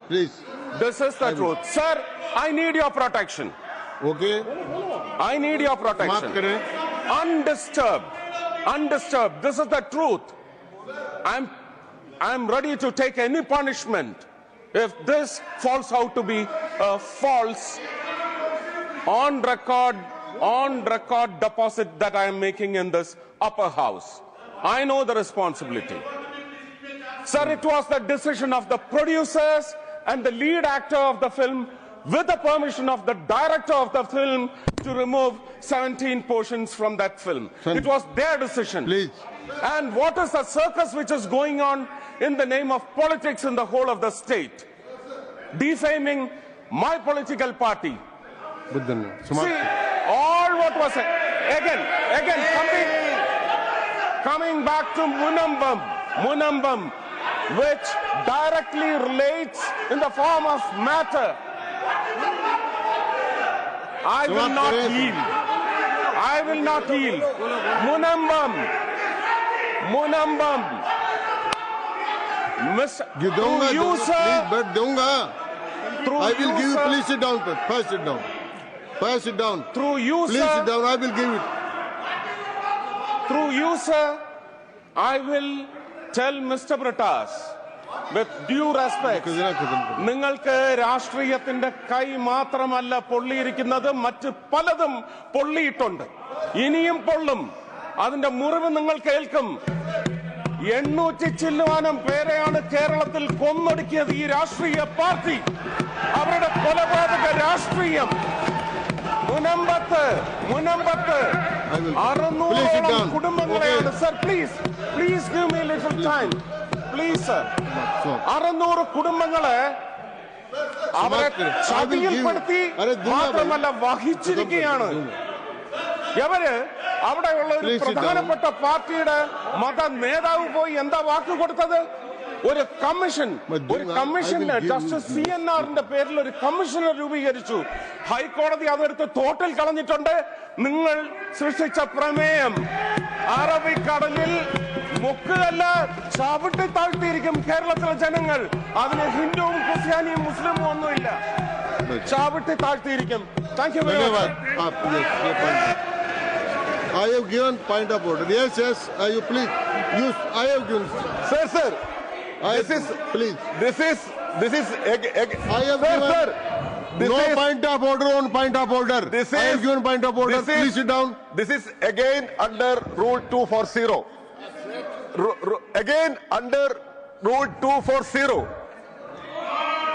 Please. This is the truth. Sir, I need your protection. Okay. I need your protection. Undisturbed. Undisturbed. This is the truth. I'm ready to take any punishment if this falls out to be a false on record deposit that I am making in this upper house. I know the responsibility. Sir, it was the decision of the producers and the lead actor of the film, with the permission of the director of the film, to remove 17 portions from that film. It was their decision. Please. And what is the circus which is going on in the name of politics in the whole of the state? Defaming my political party. See, all what was it? Again, coming back to Munambam, which directly relates in the form of matter. I will not yield. I will not yield. Munambam. Through you, sir. I will give you. Please sit down. Pass it down. Pass it down. Through you, please sir. Sit down. I will give it. Through you, sir, I will tell Mr. Britas, with due respect, നിങ്ങൾക്ക് രാഷ്ട്രീയത്തിന്റെ കൈ മാത്രമല്ല പൊള്ളിയിരിക്കുന്നത്, മറ്റ് പലതും പൊള്ളിയിട്ടുണ്ട്, ഇനിയും പൊള്ളും. അതിന്റെ മുറിവ് നിങ്ങൾ കേൾക്കും. 800 ചില്ലുവാനം പേരെയാണ് കേരളത്തിൽ കൊന്നൊടുക്കിയത് ഈ രാഷ്ട്രീയ പാർട്ടി. അവരുടെ കൊലപാതക രാഷ്ട്രീയം മുനമ്പത്ത് 600ഓളം കുടുംബങ്ങളെയാണ്. Sir, please give me little time please. Sir, 600 കുടുംബങ്ങളെ അവരെ ചതിയിൽപ്പെടുത്തി മാത്രമല്ല വഹിച്ചിരിക്കുകയാണ്. ഇവര് അവിടെയുള്ള ഒരു പ്രധാനപ്പെട്ട പാർട്ടിയുടെ മത നേതാവ് പോയി എന്താ വാക്ക് കൊടുത്തത്? ഒരു കമ്മീഷൻ ജസ്റ്റിസ് CNRന്റെ പേരിൽ ഒരു കമ്മീഷനെ രൂപീകരിച്ചു. ഹൈക്കോടതി അതെടുത്ത് തോട്ടിൽ കളഞ്ഞിട്ടുണ്ട്. നിങ്ങൾ സൃഷ്ടിച്ച പ്രമേയം അറബിക്കടലിൽ മുക്കുകല്ല, ചവിട്ടി താഴ്ത്തിയിരിക്കും കേരളത്തിലെ ജനങ്ങൾ. അതിന് ഹിന്ദുവും ക്രിസ്ത്യാനിയും മുസ്ലിമും ഒന്നുമില്ല, ചവിട്ടി താഴ്ത്തിയിരിക്കും. Thank you very much. I have given point of order. Yes. You please use. I have given. Sir. Please. This is. I have given. No point of order on point of order. I have given point of order. Please sit down. This is again under Rule 240. Again under Rule 240.